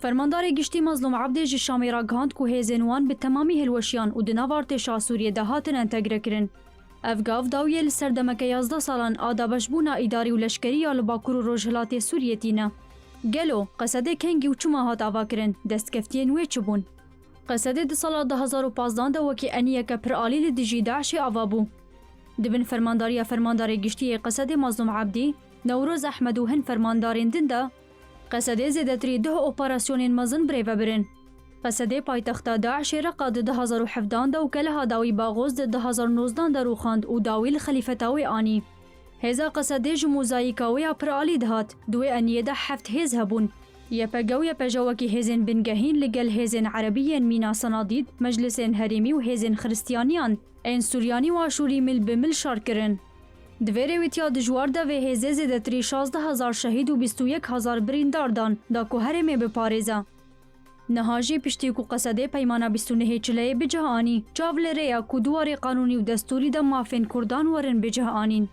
فرماندار گشتی مظلوم عبدی جی شامی را گهاند که هیزن وان به تمامی هلوشیان و دناو ارتشا سوریه ده هاتن انتگره کرن. افگاف داویه لسر دمکه 11 سالان آدابش بونا اداری و لشکری یا لباکور و روژهلات سوریه تینا. گلو قصده کنگی و چما هات آوا کرن دستکفتین وی چبون. قصده ده سال 2015 ده وکی انیه که پر آلیل دیجی داعش آوا بو. دبن فرماندار گشتی قصده مظلوم عبدی نوروز احمد و هن فرماندارین دنده قصده زیدتری ده اپراسیونین مزن بریو برن. قصده پایتخت داعش رقا ده 2017 ده و کلها داوی باغوز ده 2019 ده روخاند و داوی الخلیفتاوی آنی. هزا قصده جموزاییکاوی پرآلی دهات دوی انیه ده 7 هز هبون. یپگو یپجاوکی هزین بنگهین لگل هزین عربیین مینا صنادید مجلسین هریمی و هزین خرستیانیان این سوریانی و آشوری مل بمل شار کرن. دویره ویتیا دجوار ده و هزه زیدتری 16,000 شهید و 21,000 بریندار دان دا که هرمه بپارزا. نهاجی پشتی کو قصده پیمانا 29 چله بجهانی چاول ریا کدوار قانونی و دستوری ده مافین کردان ورن بجهانین.